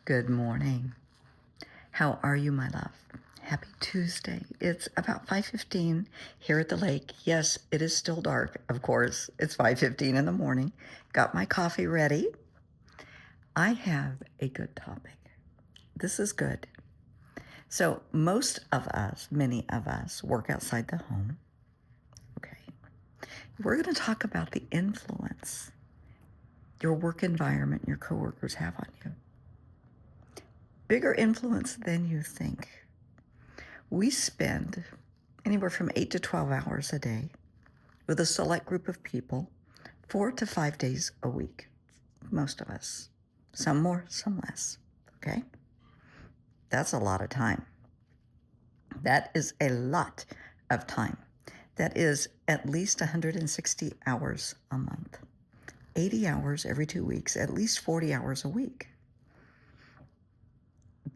Good morning. How are you, my love? Happy Tuesday. It's about 5:15 here at the lake. Yes, it is still dark, of course. It's 5:15 in the morning. Got my coffee ready. I have a good topic. This is good. So most of us, many of us, work outside the home. Okay. We're going to talk about the influence your work environment and your coworkers have on you. Bigger influence than you think. We spend anywhere from 8 to 12 hours a day with a select group of people, 4 to 5 days a week, most of us. Some more, some less, okay? That's a lot of time. That is a lot of time. That is at least 160 hours a month, 80 hours every 2 weeks, at least 40 hours a week.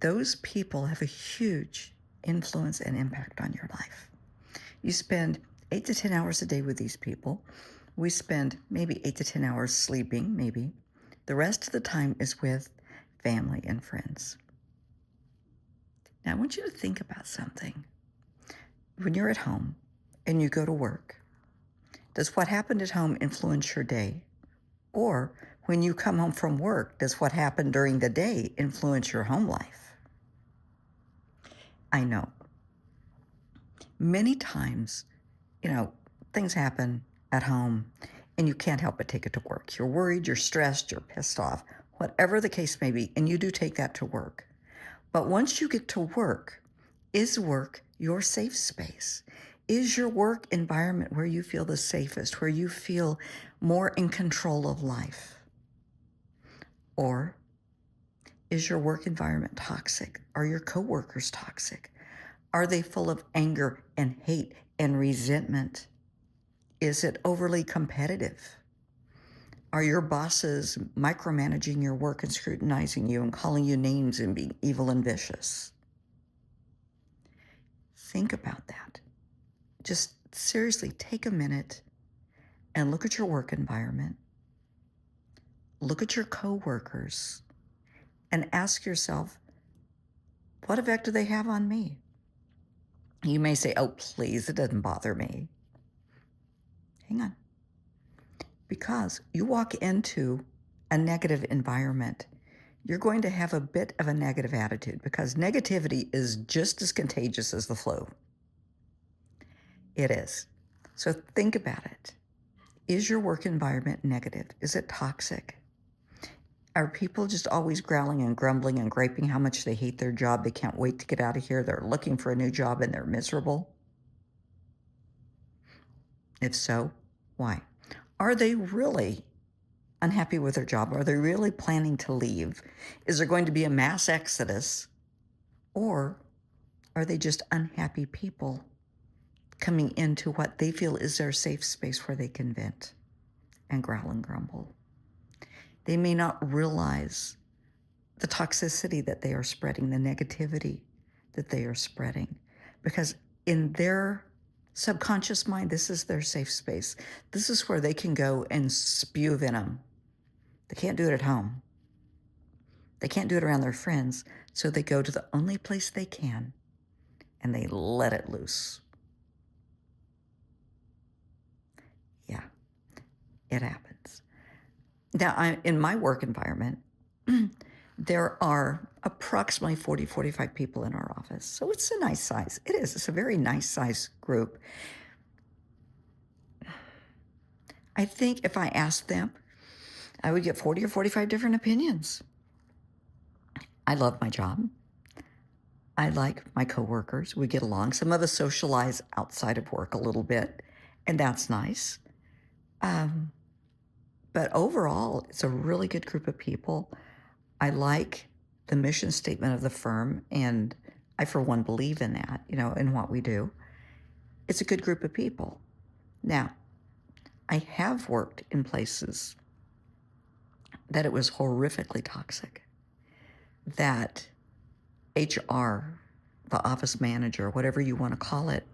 Those people have a huge influence and impact on your life. You spend 8 to 10 hours a day with these people. We spend maybe 8 to 10 hours sleeping, maybe. The rest of the time is with family and friends. Now, I want you to think about something. When you're at home and you go to work, does what happened at home influence your day? Or when you come home from work, does what happened during the day influence your home life? I know. Many times, things happen at home and you can't help but take it to work. You're worried, you're stressed, you're pissed off, whatever the case may be, and you do take that to work. But once you get to work, is work your safe space? Is your work environment where you feel the safest, where you feel more in control of life? Or is your work environment toxic? Are your coworkers toxic? Are they full of anger and hate and resentment? Is it overly competitive? Are your bosses micromanaging your work and scrutinizing you and calling you names and being evil and vicious? Think about that. Just seriously take a minute and look at your work environment. Look at your coworkers and ask yourself, what effect do they have on me? You may say, oh, please, it doesn't bother me. Hang on. Because you walk into a negative environment, you're going to have a bit of a negative attitude because negativity is just as contagious as the flu. It is. So think about it. Is your work environment negative? Is it toxic? Are people just always growling and grumbling and griping how much they hate their job? They can't wait to get out of here. They're looking for a new job and they're miserable. If so, why? Are they really unhappy with their job? Are they really planning to leave? Is there going to be a mass exodus? Or are they just unhappy people coming into what they feel is their safe space where they can vent and growl and grumble? They may not realize the toxicity that they are spreading, the negativity that they are spreading, because in their subconscious mind, this is their safe space. This is where they can go and spew venom. They can't do it at home. They can't do it around their friends, so they go to the only place they can and they let it loose. Yeah, it happens. Now, in my work environment, there are approximately 40, 45 people in our office. So it's a nice size. It is. It's a very nice size group. I think if I asked them, I would get 40 or 45 different opinions. I love my job. I like my coworkers. We get along. Some of us socialize outside of work a little bit, and that's nice. But overall, it's a really good group of people. I like the mission statement of the firm, and I, for one, believe in that, in what we do. It's a good group of people. Now, I have worked in places that it was horrifically toxic, that HR, the office manager, whatever you want to call it,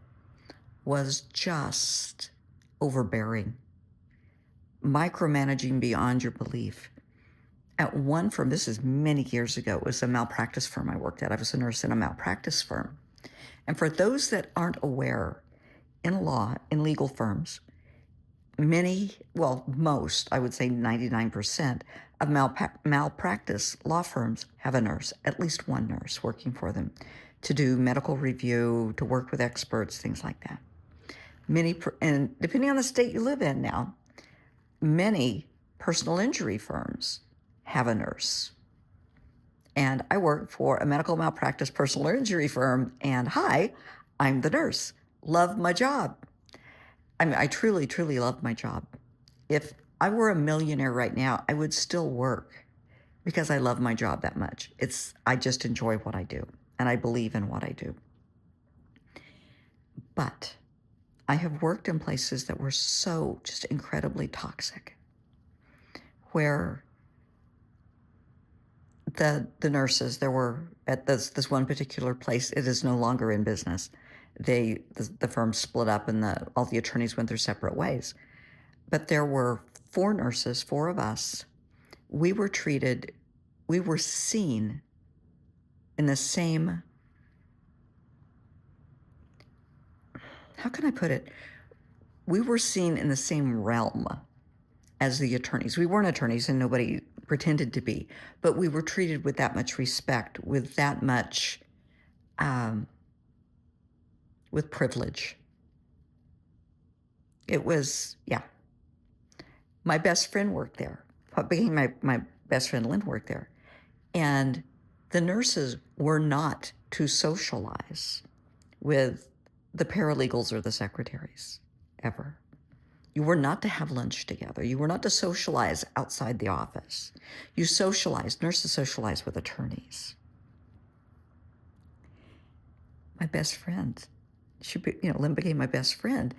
was just overbearing, micromanaging beyond your belief. At one firm, this is many years ago, it was a malpractice firm I worked at. I was a nurse in a malpractice firm. And for those that aren't aware, in law, in legal firms, most, I would say 99% of malpractice law firms have a nurse, at least one nurse working for them to do medical review, to work with experts, things like that. And depending on the state you live in now, many personal injury firms have a nurse. And I work for a medical malpractice personal injury firm, and hi, I'm the nurse. Love my job. I mean, I truly, truly love my job. If I were a millionaire right now, I would still work because I love my job that much. I just enjoy what I do, and I believe in what I do. But I have worked in places that were so just incredibly toxic, where the nurses, there were at this one particular place, it is no longer in business. The firm split up and all the attorneys went their separate ways. But there were 4 nurses, 4 of us. We were seen in the same, how can I put it? We were seen in the same realm as the attorneys. We weren't attorneys and nobody pretended to be, but we were treated with that much respect, with that much, with privilege. It was, yeah. My best friend worked there. What became my best friend, Lynn, worked there. And the nurses were not to socialize with the paralegals or the secretaries, ever. You were not to have lunch together. You were not to socialize outside the office. Nurses socialized with attorneys. My best friend, Lynn became my best friend.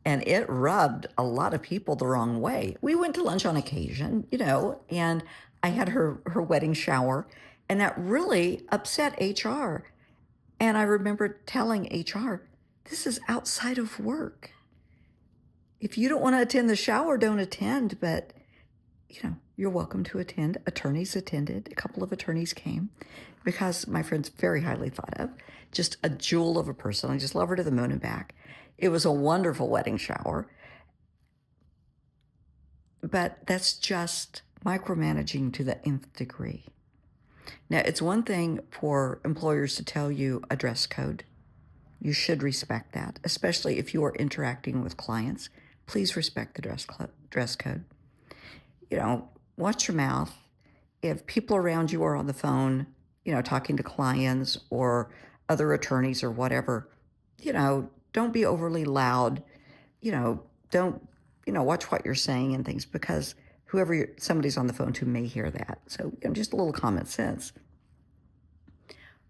And it rubbed a lot of people the wrong way. We went to lunch on occasion, and I had her wedding shower, and that really upset HR. And I remember telling HR, this is outside of work. If you don't want to attend the shower, don't attend, but you're welcome to attend. Attorneys attended. A couple of attorneys came because my friend's very highly thought of, just a jewel of a person. I just love her to the moon and back. It was a wonderful wedding shower. But that's just micromanaging to the nth degree. Now, it's one thing for employers to tell you a dress code. You should respect that, especially if you are interacting with clients. Please respect the dress code. Watch your mouth. If people around you are on the phone, talking to clients or other attorneys or whatever, don't be overly loud. Don't, watch what you're saying and things, because somebody's on the phone to may hear that. So, just a little common sense.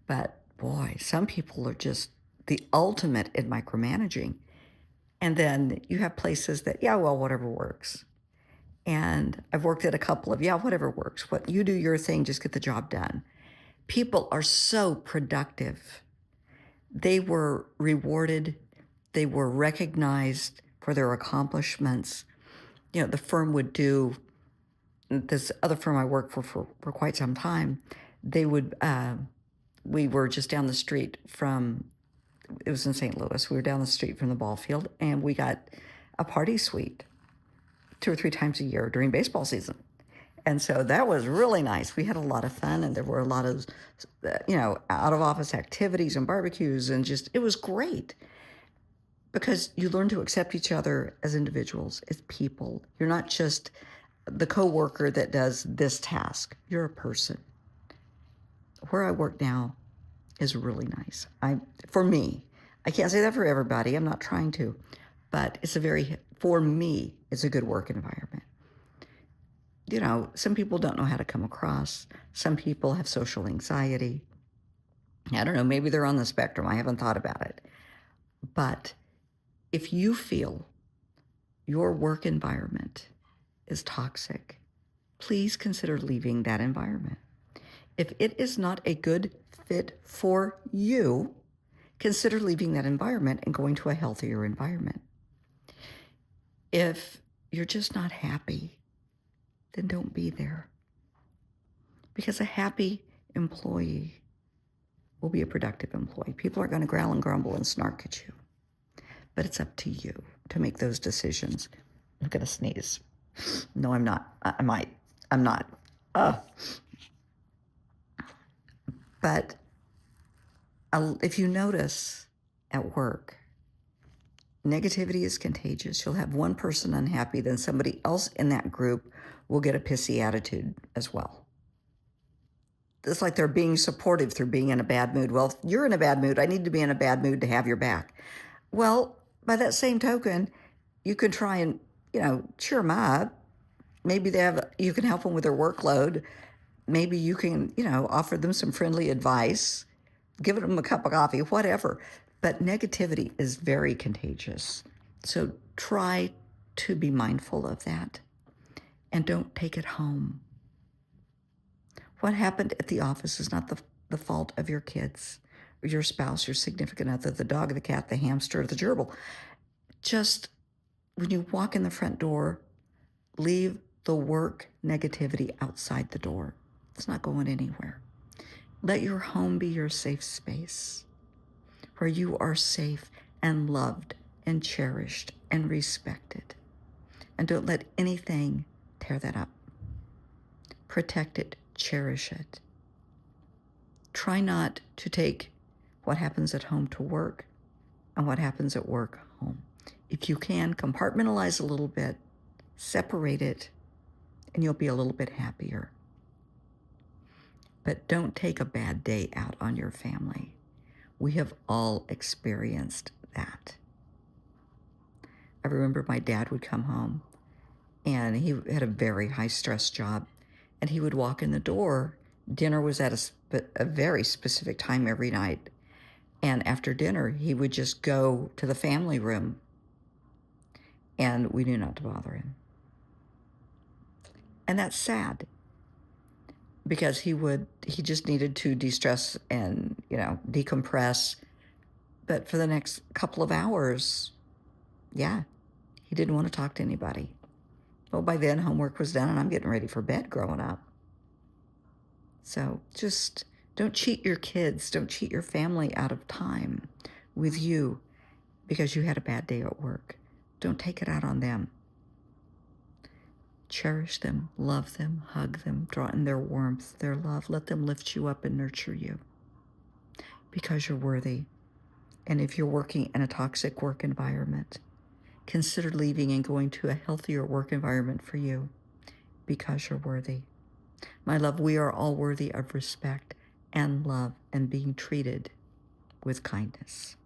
But boy, some people are just the ultimate in micromanaging. And then you have places that, whatever works. And I've worked at a couple of, whatever works. What you do your thing, just get the job done. People are so productive. They were rewarded. They were recognized for their accomplishments. The firm would do, this other firm I worked for quite some time, they would, we were just down the street from, it was in St. Louis. We were down the street from the ball field, and we got a party suite 2 or 3 times a year during baseball season. And so that was really nice. We had a lot of fun, and there were a lot of, out of office activities and barbecues, and it was great because you learn to accept each other as individuals, as people. You're not just the coworker that does this task. You're a person. Where I work now is really nice. For me, I can't say that for everybody. I'm not trying to, but for me, it's a good work environment. Some people don't know how to come across. Some people have social anxiety. I don't know, maybe they're on the spectrum. I haven't thought about it. But if you feel your work environment is toxic, please consider leaving that environment. If it is not a good fit for you, consider leaving that environment and going to a healthier environment. If you're just not happy, then don't be there. because a happy employee will be a productive employee. People aren't going to growl and grumble and snark at you. But it's up to you to make those decisions. I'm going to sneeze. No, I'm not. I might. I'm not. But if you notice at work, negativity is contagious. You'll have one person unhappy, then somebody else in that group will get a pissy attitude as well. It's like they're being supportive through being in a bad mood. Well, if you're in a bad mood, I need to be in a bad mood to have your back. Well, by that same token, you can try and, cheer them up. Maybe you can help them with their workload. Maybe you can, offer them some friendly advice, give them a cup of coffee, whatever. But negativity is very contagious. So try to be mindful of that and don't take it home. What happened at the office is not the fault of your kids or your spouse, your significant other, the dog, the cat, the hamster, the gerbil. Just when you walk in the front door, leave the work negativity outside the door. It's not going anywhere. Let your home be your safe space where you are safe and loved and cherished and respected. And don't let anything tear that up. Protect it, cherish it. Try not to take what happens at home to work and what happens at work home. If you can, compartmentalize a little bit, separate it, and you'll be a little bit happier. But don't take a bad day out on your family. We have all experienced that. I remember my dad would come home, and he had a very high-stress job, and he would walk in the door. Dinner was at a very specific time every night, and after dinner, he would just go to the family room, and we knew not to bother him. And that's sad, because he just needed to de-stress and, decompress. But for the next couple of hours, he didn't want to talk to anybody. Well, by then, homework was done, and I'm getting ready for bed growing up. So just don't cheat your kids. Don't cheat your family out of time with you because you had a bad day at work. Don't take it out on them. Cherish them, love them, hug them, draw in their warmth, their love. Let them lift you up and nurture you because you're worthy. And if you're working in a toxic work environment, consider leaving and going to a healthier work environment for you because you're worthy. My love, we are all worthy of respect and love and being treated with kindness.